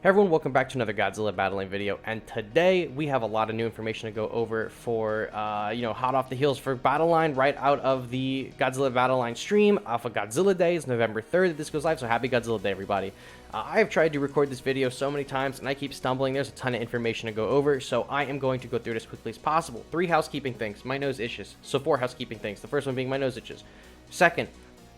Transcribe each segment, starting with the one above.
Hey everyone, welcome back to another Godzilla battling video, and today we have a lot of new information to go over for, hot off the heels for Battle Line, right out of the Godzilla Battle Line stream off of Godzilla Day. It's November 3rd that this goes live, so happy Godzilla Day, everybody. I have tried to record this video so many times, and I keep stumbling. There's a ton of information to go over, so I am going to go through it as quickly as possible. 3 housekeeping things. My nose itches. So 4 housekeeping things. The first one being my nose itches. Second,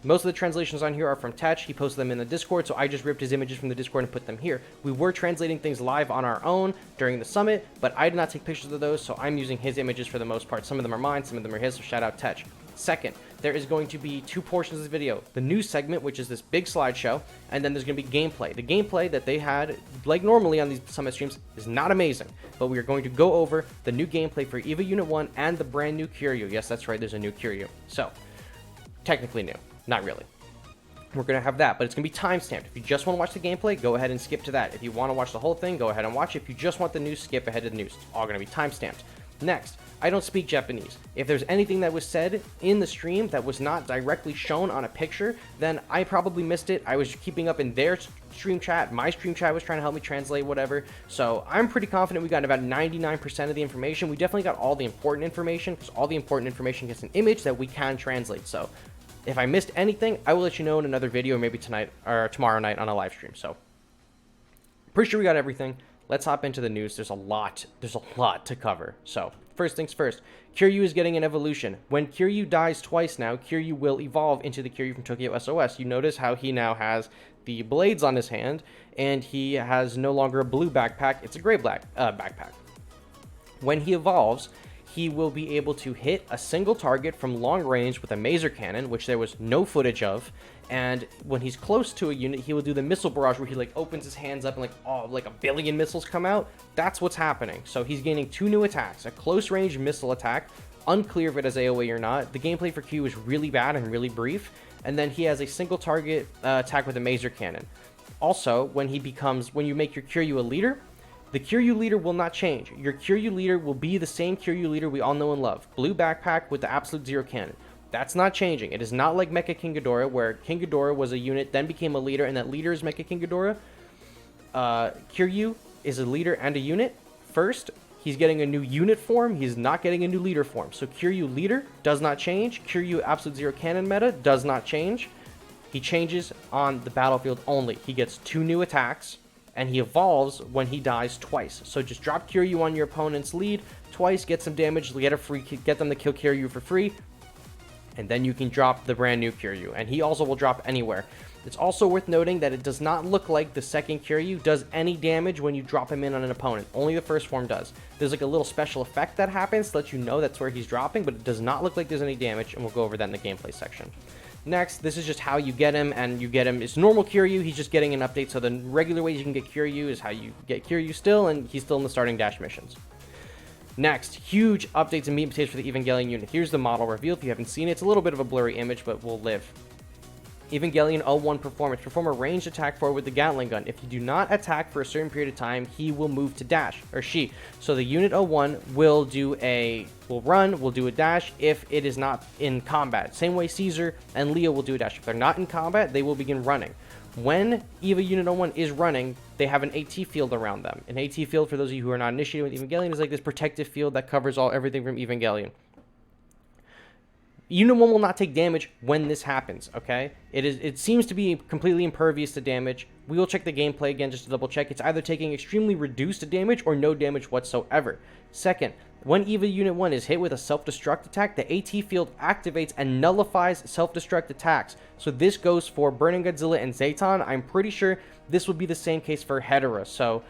most of the translations on here are from Tech. He posted them in the Discord, so I just ripped his images from the Discord and put them here. We were translating things live on our own during the summit, but I did not take pictures of those, so I'm using his images for the most part. Some of them are mine, some of them are his, so shout out Tech. Second, there is going to be 2 portions of this video. The news segment, which is this big slideshow, and then there's going to be gameplay. The gameplay that they had, like normally on these summit streams, is not amazing, but we are going to go over the new gameplay for Eva Unit 1 and the brand new Kiryu. Yes, that's right, there's a new Kiryu. So, technically new. Not really. We're going to have that, but it's going to be timestamped. If you just want to watch the gameplay, go ahead and skip to that. If you want to watch the whole thing, go ahead and watch it. If you just want the news, skip ahead to the news. It's all going to be timestamped. Next, I don't speak Japanese. If there's anything that was said in the stream that was not directly shown on a picture, then I probably missed it. I was keeping up in their stream chat. My stream chat was trying to help me translate whatever. So I'm pretty confident we got about 99% of the information. We definitely got all the important information, because all the important information gets an image that we can translate. So if I missed anything, I will let you know in another video, or maybe tonight or tomorrow night on a live stream. So, pretty sure we got everything. Let's hop into the news. There's a lot to cover. So, first things first, Kiryu is getting an evolution. When Kiryu dies twice now, Kiryu will evolve into the Kiryu from Tokyo SOS. You notice how he now has the blades on his hand, and he has no longer a blue backpack. It's a gray backpack. When he evolves, he will be able to hit a single target from long range with a maser cannon, which there was no footage of. And when he's close to a unit, he will do the missile barrage, where he opens his hands up and a billion missiles come out. That's what's happening. So he's gaining 2 new attacks: a close range missile attack, unclear if it has AoE or not. The gameplay for Q is really bad and really brief. And then he has a single target attack with a maser cannon. Also, when you make your Kiryu a leader, the Kiryu leader will not change. Your Kiryu leader will be the same Kiryu leader we all know and love. Blue backpack with the absolute zero cannon. That's not changing. It is not like Mecha King Ghidorah, where King Ghidorah was a unit, then became a leader, and that leader is Mecha King Ghidorah. Kiryu is a leader and a unit. First, he's getting a new unit form. He's not getting a new leader form. So Kiryu leader does not change. Kiryu absolute zero cannon meta does not change. He changes on the battlefield only. He gets 2 new attacks, and he evolves when he dies twice. So just drop Kiryu on your opponent's lead twice, get some damage, get them to kill Kiryu for free, and then you can drop the brand new Kiryu. And he also will drop anywhere. It's also worth noting that it does not look like the second Kiryu does any damage when you drop him in on an opponent. Only the first form does. There's a little special effect that happens to let you know that's where he's dropping, but it does not look like there's any damage, and we'll go over that in the gameplay section. Next, this is just how you get him, and you get him. It's normal Kiryu, he's just getting an update, so the regular ways you can get Kiryu is how you get Kiryu still, and he's still in the starting dash missions. Next, huge updates and meat and potatoes for the Evangelion unit. Here's the model reveal. If you haven't seen it, it's a little bit of a blurry image, but we'll live. Evangelion 01 performance. Perform a ranged attack forward with the Gatling gun. If you do not attack for a certain period of time, he will move to dash, or she. So the unit 01 will do will do a dash if it is not in combat. Same way Caesar and Leo will do a dash. If they're not in combat, they will begin running. When Eva Unit 01 is running, they have an AT field around them. An AT field, for those of you who are not initiated with Evangelion, is like this protective field that covers everything from Evangelion. Unit 1 will not take damage when this happens, okay? It seems to be completely impervious to damage. We will check the gameplay again just to double check. It's either taking extremely reduced damage or no damage whatsoever. Second, when Eva Unit 1 is hit with a self-destruct attack, the AT field activates and nullifies self-destruct attacks. So this goes for Burning Godzilla and Zayton. I'm pretty sure this would be the same case for Hedorah. So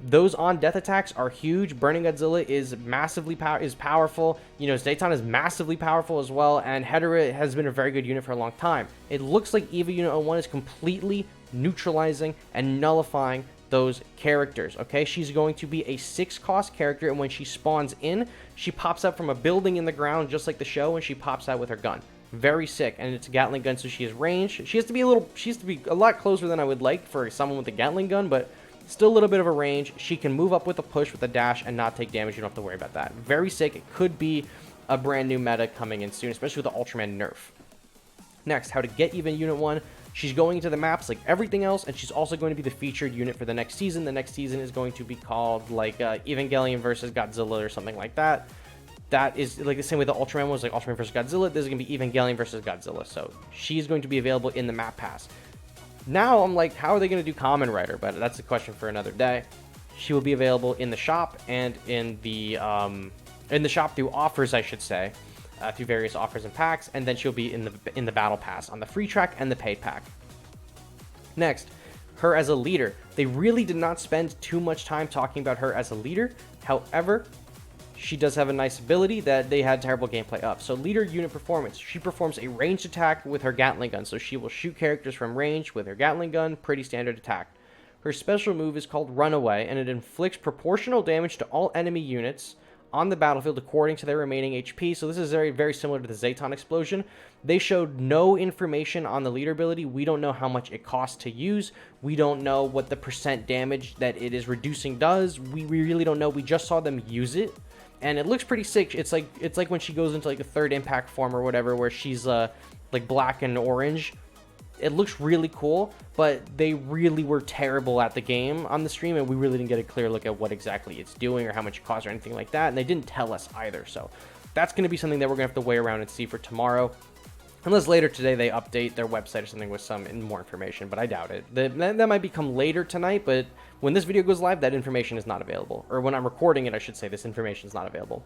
those on-death attacks are huge. Burning Godzilla is powerful. You know, Zayton is massively powerful as well, and Hedorah has been a very good unit for a long time. It looks like Eva Unit 01 is completely neutralizing and nullifying those characters, okay? She's going to be a 6-cost character, and when she spawns in, she pops up from a building in the ground, just like the show, and she pops out with her gun. Very sick, and it's a Gatling gun, so she has range. She has to be a lot closer than I would like for someone with a Gatling gun, but still a little bit of a range. She can move up with a push with a dash and not take damage. You don't have to worry about that. Very sick. It could be a brand new meta coming in soon, especially with the Ultraman nerf. Next, how to get Eva Unit 1. She's going into the maps like everything else, and she's also going to be the featured unit for the next season. The next season is going to be called like Evangelion versus Godzilla or something like that. That is like the same way the Ultraman was like Ultraman versus Godzilla. This is going to be Evangelion versus Godzilla. So she's going to be available in the map pass. Now I'm like, how are they going to do Kamen Rider? But that's a question for another day. She will be available in the shop and in the shop through offers, I should say, through various offers and packs, and then she'll be in the battle pass on the free track and the paid pack. Next, her as a leader. They really did not spend too much time talking about her as a leader. However, she does have a nice ability that they had terrible gameplay of. So leader unit performance. She performs a ranged attack with her Gatling gun. So she will shoot characters from range with her Gatling gun. Pretty standard attack. Her special move is called Runaway, and it inflicts proportional damage to all enemy units on the battlefield according to their remaining HP. So this is very, very similar to the Zaton explosion. They showed no information on the leader ability. We don't know how much it costs to use. We don't know what the percent damage that it is reducing does. We really don't know. We just saw them use it, and it looks pretty sick. It's like when she goes into like a third impact form or whatever, where she's like black and orange. It looks really cool, but they really were terrible at the game on the stream, and we really didn't get a clear look at what exactly it's doing or how much it costs or anything like that, and they didn't tell us either. So that's going to be something that we're going to have to wait around and see for tomorrow, unless later today they update their website or something with some more information, but I doubt it. That might become later tonight, but when this video goes live, that information is not available. Or when I'm recording it, I should say, this information is not available.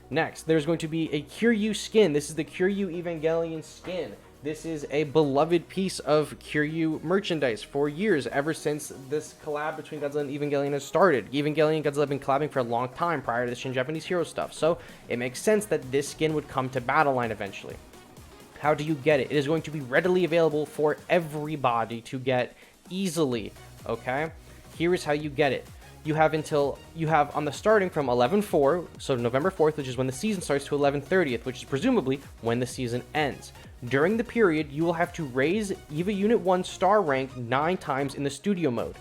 Next, there's going to be a Kiryu skin. This is the Kiryu Evangelion skin. This is a beloved piece of Kiryu merchandise for years, ever since this collab between Godzilla and Evangelion has started. Evangelion and Godzilla have been collabing for a long time prior to the Shin Japanese Hero stuff, so it makes sense that this skin would come to Battleline eventually. How do you get it? It is going to be readily available for everybody to get easily, okay? Here is how you get it. You have on the starting from 11/4, so November 4th, which is when the season starts, to 11/30th, which is presumably when the season ends. During the period, you will have to raise Eva Unit 1 star rank 9 times in the studio mode.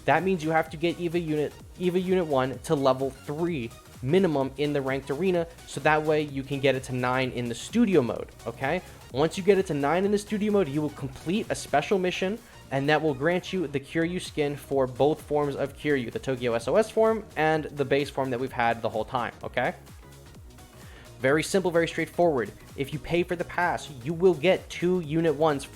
That means you have to get Eva Unit 1 to level 3 minimum in the ranked arena, so that way you can get it to 9 in the studio mode, okay? Once you get it to 9 in the studio mode, you will complete a special mission, and that will grant you the Kiryu skin for both forms of Kiryu, the Tokyo SOS form and the base form that we've had the whole time, okay? Very simple, very straightforward. If you pay for the pass, you will get 2 Unit 1s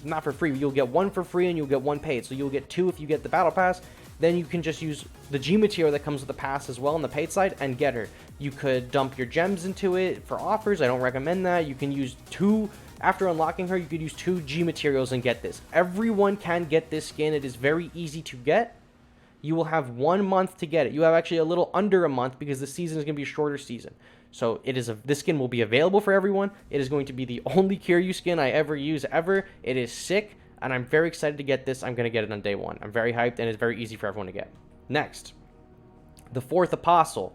not for free. You'll get 1 for free and you'll get 1 paid. So you'll get 2 if you get the battle pass. Then you can just use the G material that comes with the pass as well on the paid side and get her. You could dump your gems into it for offers. I don't recommend that. You can use 2, after unlocking her, you could use 2 G materials and get this. Everyone can get this skin. It is very easy to get. You will have 1 month to get it. You have actually a little under a month because the season is going to be a shorter season. So this skin will be available for everyone. It is going to be the only Kiryu skin I ever use ever. It is sick, and I'm very excited to get this. I'm going to get it on day 1. I'm very hyped, and it's very easy for everyone to get. Next, the 4th Apostle.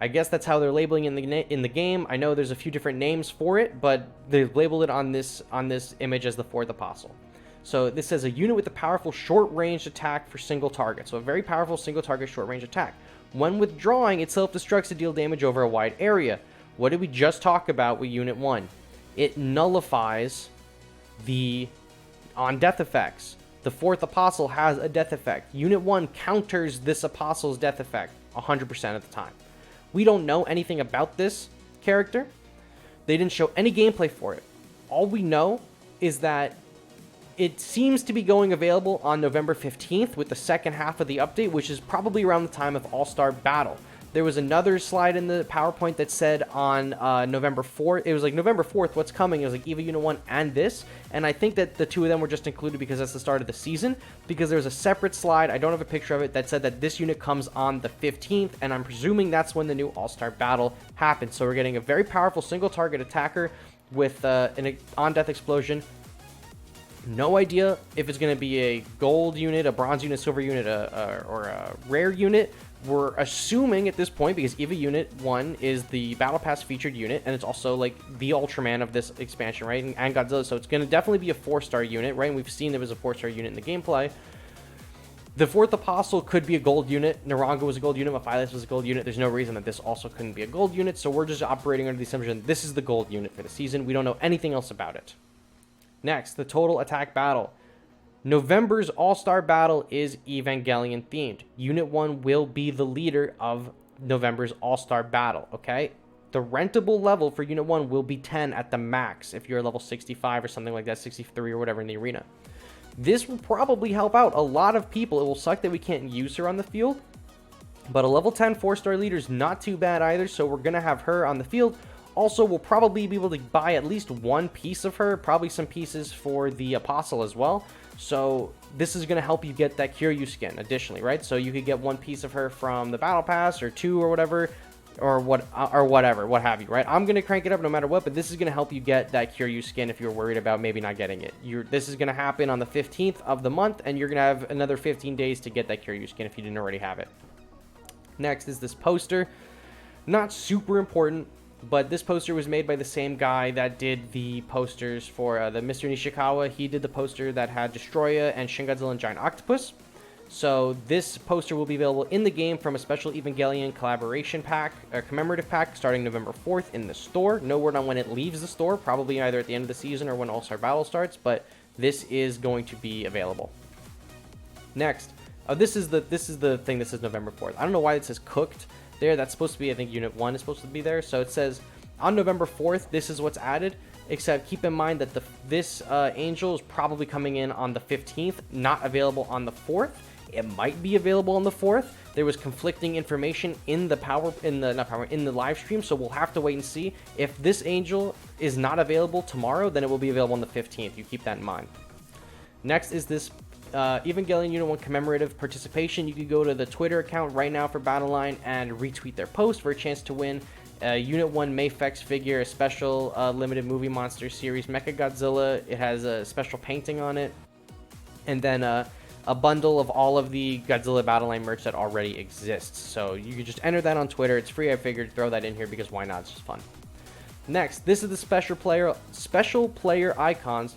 I guess that's how they're labeling in the game. I know there's a few different names for it, but they've labeled it on this image as the 4th Apostle. So this says a unit with a powerful short-range attack for single target. So a very powerful single-target short-range attack. When withdrawing, it self-destructs to deal damage over a wide area. What did we just talk about with Unit 1? It nullifies the on-death effects. The 4th Apostle has a death effect. Unit 1 counters this Apostle's death effect 100% of the time. We don't know anything about this character. They didn't show any gameplay for it. All we know is that it seems to be going available on November 15th with the second half of the update, which is probably around the time of All-Star Battle. There was another slide in the PowerPoint that said on November 4th, it was like November 4th, what's coming? It was like Eva Unit 1 and this, and I think that the 2 of them were just included because that's the start of the season, because there was a separate slide, I don't have a picture of it, that said that this unit comes on the 15th, and I'm presuming that's when the new All-Star Battle happens. So we're getting a very powerful single-target attacker with an on-death explosion. No idea if it's going to be a gold unit, a bronze unit, silver unit, or a rare unit. We're assuming at this point, because Eva Unit 1 is the Battle Pass featured unit, and it's also like the Ultraman of this expansion, right? And Godzilla, so it's going to definitely be a 4-star unit, right? And we've seen there was a 4-star unit in the gameplay. The 4th Apostle could be a gold unit. Naranga was a gold unit. Mephiles was a gold unit. There's no reason that this also couldn't be a gold unit, so we're just operating under the assumption this is the gold unit for the season. We don't know anything else about it. Next, the total attack battle. November's All-Star Battle is Evangelion themed. Unit 1 will be the leader of November's All-Star Battle, okay? The rentable level for Unit 1 will be 10 at the max if you're level 65 or something like that, 63 or whatever in the arena. This will probably help out a lot of people. It will suck that we can't use her on the field, but a level 10 4-star leader is not too bad either, so we're going to have her on the field. Also, we'll probably be able to buy at least one piece of her, probably some pieces for the Apostle as well. So this is going to help you get that Kiryu skin additionally, right? So you could get one piece of her from the Battle Pass or two or whatever, or whatever, what have you, right? I'm going to crank it up no matter what, but this is going to help you get that Kiryu skin if you're worried about maybe not getting it. This is going to happen on the 15th of the month, and you're going to have another 15 days to get that Kiryu skin if you didn't already have it. Next is this poster. Not super important, but this poster was made by the same guy that did the posters for the Mr. Nishikawa. He did the poster that had Destroya and Shin Godzilla and Giant Octopus. So this poster will be available in the game from a special Evangelion Collaboration pack, or commemorative pack, starting November 4th in the store. No word on when it leaves the store, probably either at the end of the season or when All-Star Battle starts, but this is going to be available. Next, this is the thing that says November 4th. I don't know why it says cooked there. That's supposed to be, I think, Unit 1 is supposed to be there. So it says on November 4th, this is what's added, except keep in mind that this angel is probably coming in on the 15th, not available on the 4th. It might be available on the 4th. There was conflicting information in the live stream, so we'll have to wait and see. If this angel is not available tomorrow, then it will be available on the 15th. You keep that in mind. Next is this Evangelion Unit 1 commemorative participation. You can go to the Twitter account right now for Battleline and retweet their post for a chance to win a Unit 1 Mayfex figure, a special limited movie monster series Mecha Godzilla. It has a special painting on it, and then a bundle of all of the Godzilla Battleline merch that already exists. So you can just enter that on Twitter. It's free. I figured throw that in here because why not? It's just fun. Next, this is the special player icons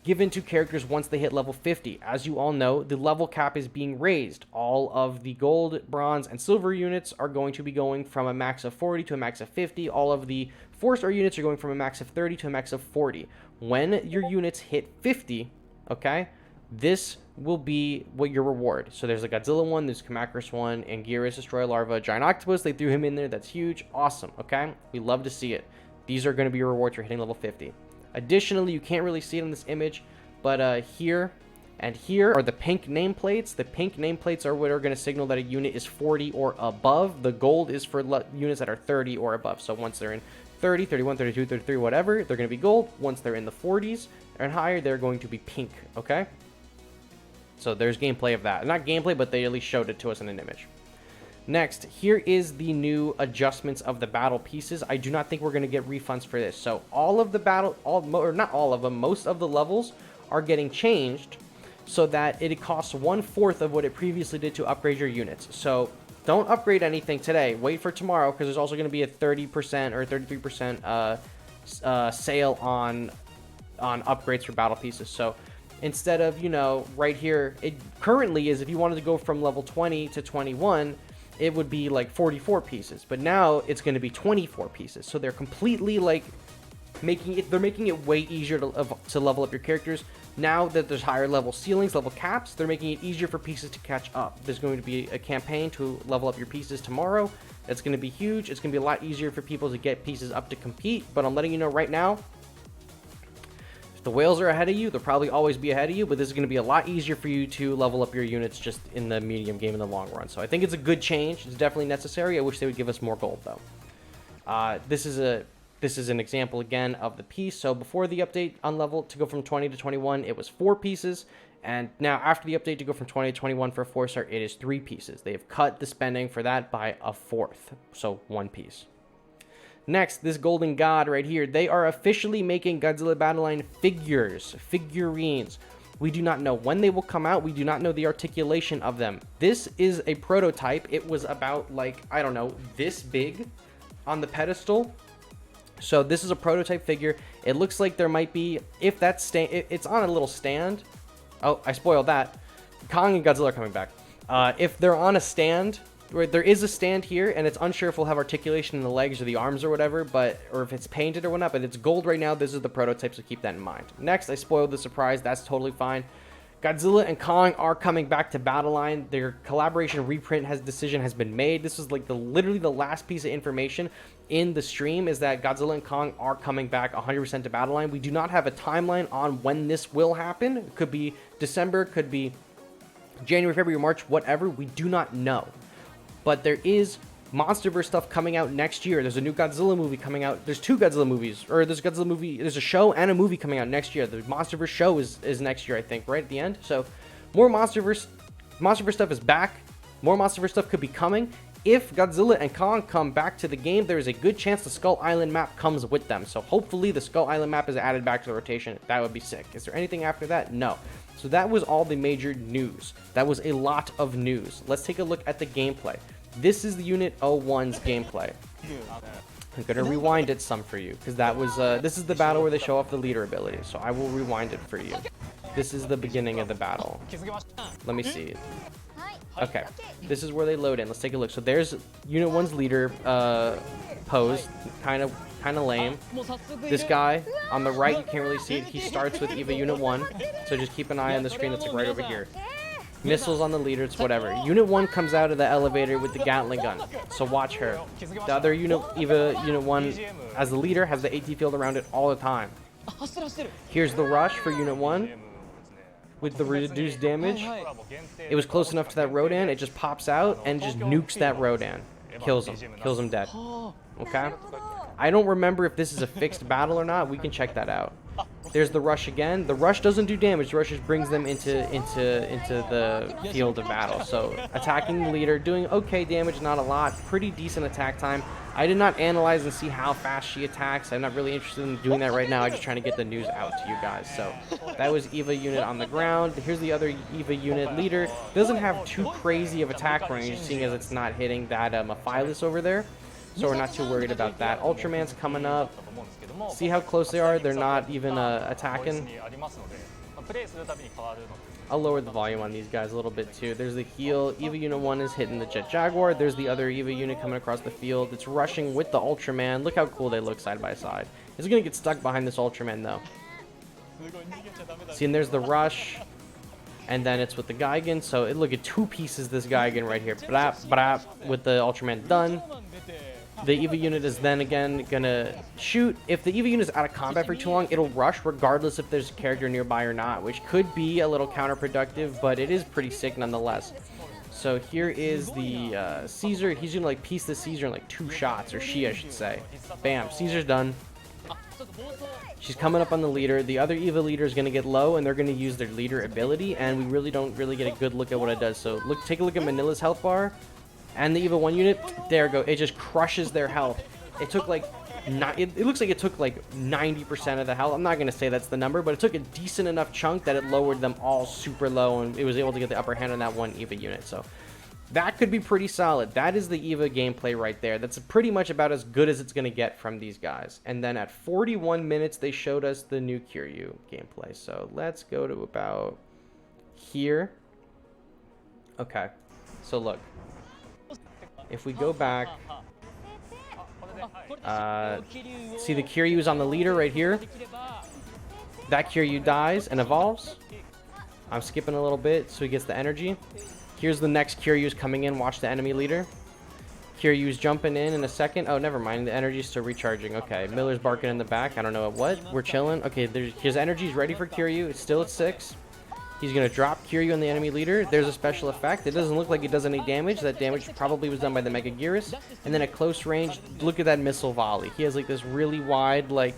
given to characters once they hit level 50. As you all know, the level cap is being raised. All of the gold, bronze, and silver units are going to be going from a max of 40 to a max of 50. All of the 4-star units are going from a max of 30 to a max of 40. When your units hit 50, okay, this will be what your reward. So there's a Godzilla one, there's a Kamacuras one, and Gearus, Destroy Larva, Giant Octopus. They threw him in there. That's huge. Awesome. Okay, we love to see it. These are going to be your rewards for hitting level 50. Additionally, you can't really see it in this image, but here and here are the pink nameplates. The pink nameplates are what are going to signal that a unit is 40 or above. The gold is for units that are 30 or above. So once they're in 30, 31, 32, 33, whatever, they're going to be gold. Once they're in the 40s and higher, they're going to be pink, okay? So there's gameplay of that. Not gameplay, but they at least showed it to us in an image. Next, here is the new adjustments of the battle pieces. I do not think we're going to get refunds for this. So all of the not all of them, most of the levels are getting changed so that it costs 1/4 of what it previously did to upgrade your units. So don't upgrade anything today. Wait for tomorrow, because there's also going to be a 30% or 33% sale on upgrades for battle pieces. So instead of, right here, it currently is, if you wanted to go from level 20 to 21, it would be like 44 pieces, but now it's going to be 24 pieces. So they're completely like making it way easier to level up your characters. Now that there's higher level ceilings, level caps, they're making it easier for pieces to catch up. There's going to be a campaign to level up your pieces tomorrow. That's going to be huge. It's going to be a lot easier for people to get pieces up to compete, but I'm letting you know right now, if the whales are ahead of you, they'll probably always be ahead of you, but this is going to be a lot easier for you to level up your units just in the medium game in the long run. So I think it's a good change. It's definitely necessary. I wish they would give us more gold, though. This is an example, again, of the piece. So before the update on level, to go from 20 to 21, it was 4 pieces. And now after the update to go from 20 to 21 for a 4-star, it is 3 pieces. They have cut the spending for that by 1/4. So 1 piece. Next, this Golden God right here. They are officially making Godzilla Battleline figurines. We do not know when they will come out. We do not know the articulation of them. This is a prototype. It was about, like, I don't know, this big on the pedestal. So this is a prototype figure. It looks like there might be, if that's it's on a little stand. Oh, I spoiled that. Kong and Godzilla are coming back. If they're on a stand, there is a stand here, and it's unsure if we'll have articulation in the legs or the arms or whatever, or if it's painted or whatnot, but it's gold right now. This is the prototype, so keep that in mind. Next, I spoiled the surprise. That's totally fine. Godzilla and Kong are coming back to Battleline. Their collaboration reprint decision has been made. This was like literally the last piece of information in the stream, is that Godzilla and Kong are coming back 100% to Battleline. We do not have a timeline on when this will happen. It could be December, could be January, February, March, whatever. We do not know. But there is Monsterverse stuff coming out next year. There's a new Godzilla movie coming out. There's two Godzilla movies, or there's a Godzilla movie. There's a show and a movie coming out next year. The Monsterverse show is next year, I think, right at the end. So more Monsterverse stuff is back. More Monsterverse stuff could be coming. If Godzilla and Kong come back to the game, there is a good chance the Skull Island map comes with them. So hopefully the Skull Island map is added back to the rotation. That would be sick. Is there anything after that? No. So that was all the major news. That was a lot of news. Let's take a look at the gameplay. This is the Unit 01's gameplay. I'm gonna rewind it some for you, because that was this is the battle where they show off the leader ability. So I will rewind it for you. This is the beginning of the battle. Let me see. Okay, this is where they load in. Let's take a look. So there's Unit 1's leader pose, kind of lame. This guy on the right, you can't really see it. He starts with Eva Unit 1, so just keep an eye on the screen. That's like right over here. Missiles on the leader, it's whatever. Unit 1 comes out of the elevator with the Gatling gun, so watch her. The other unit, Eva Unit 1, as the leader, has the AT field around it all the time. Here's the rush for Unit 1 with the reduced damage. It was close enough to that Rodan, it just pops out and just nukes that Rodan. Kills him dead. Okay? I don't remember if this is a fixed battle or not. We can check that out. There's the rush again. The rush doesn't do damage. The rush just brings them into the field of battle. So attacking the leader, doing okay damage, not a lot. Pretty decent attack time. I did not analyze and see how fast she attacks. I'm not really interested in doing that right now. I'm just trying to get the news out to you guys. So that was Eva Unit on the ground. Here's the other Eva Unit leader. Doesn't have too crazy of attack range, seeing as it's not hitting that Aphilus over there. So we're not too worried about that. Ultraman's coming up. See how close they are? They're not even attacking. I'll lower the volume on these guys a little bit too. There's the heal. Eva Unit 1 is hitting the Jet Jaguar. There's the other Eva Unit coming across the field. It's rushing with the Ultraman. Look how cool they look side by side. It's going to get stuck behind this Ultraman though. See, and there's the rush. And then it's with the Gigan. So look at two pieces this Gigan right here. Brap, brap, with the Ultraman done. The Eva Unit is then again gonna shoot. If the Eva Unit is out of combat for too long, it'll rush regardless if there's a character nearby or not, which could be a little counterproductive, but it is pretty sick nonetheless. So here is the Caesar. He's gonna like piece the Caesar in like 2 shots, or she, I should say. Bam, Caesar's done. She's coming up on the leader. The other Eva leader is gonna get low, and they're gonna use their leader ability, and we really don't get a good look at what it does. So take a look at Manila's health bar. And the Eva 1 unit, there we go. It just crushes their health. It took like, it looks like it took like 90% of the health. I'm not going to say that's the number, but it took a decent enough chunk that it lowered them all super low, and it was able to get the upper hand on that one Eva unit. So that could be pretty solid. That is the Eva gameplay right there. That's pretty much about as good as it's going to get from these guys. And then at 41 minutes, they showed us the new Kiryu gameplay. So let's go to about here. Okay, so look. If we go back, see the Kiryu's on the leader right here. That Kiryu dies and evolves. I'm skipping a little bit so he gets the energy. Here's the next Kiryu's coming in. Watch the enemy leader. Kiryu's jumping in a second. Oh, never mind. The energy's still recharging. Okay, Miller's barking in the back. I don't know what. We're chilling. Okay, his energy's ready for Kiryu. It's still at 6. He's going to drop Kiryu on the enemy leader. There's a special effect. It doesn't look like it does any damage. That damage probably was done by the Mega Gearus. And then at close range, look at that missile volley. He has like this really wide, like,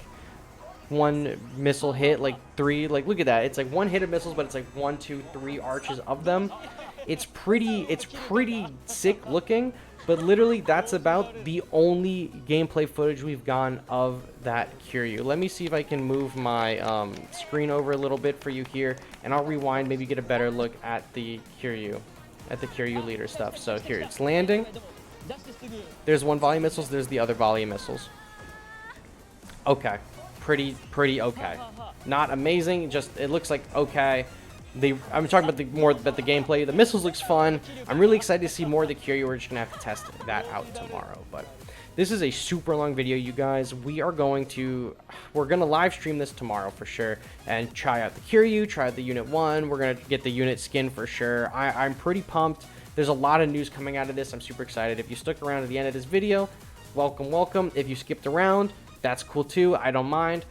1 missile hit, like 3. Like, look at that. It's like 1 hit of missiles, but it's like 1, 2, 3 arches of them. It's pretty sick looking. But literally, that's about the only gameplay footage we've gotten of that Kiryu. Let me see if I can move my screen over a little bit for you here, and I'll rewind, maybe get a better look at the Kiryu leader stuff. So here, it's landing. There's 1 volley missiles. There's the other volley missiles. Okay, pretty okay. Not amazing. Just it looks like okay. I'm talking about more about the gameplay. The missiles looks fun. I'm really excited to see more of the Kiryu. We're just gonna have to test that out tomorrow. But this is a super long video, you guys. We're gonna live stream this tomorrow for sure and try out the Kiryu, try out the Unit 1. We're gonna get the Unit skin for sure. I'm pretty pumped. There's a lot of news coming out of this. I'm super excited. If you stuck around to the end of this video, welcome. If you skipped around, that's cool too. I don't mind.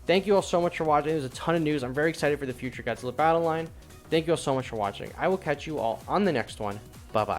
Thank you all so much for watching. There's a ton of news. I'm very excited for the future Godzilla Battle Line. Thank you all so much for watching. I will catch you all on the next one. Bye-bye.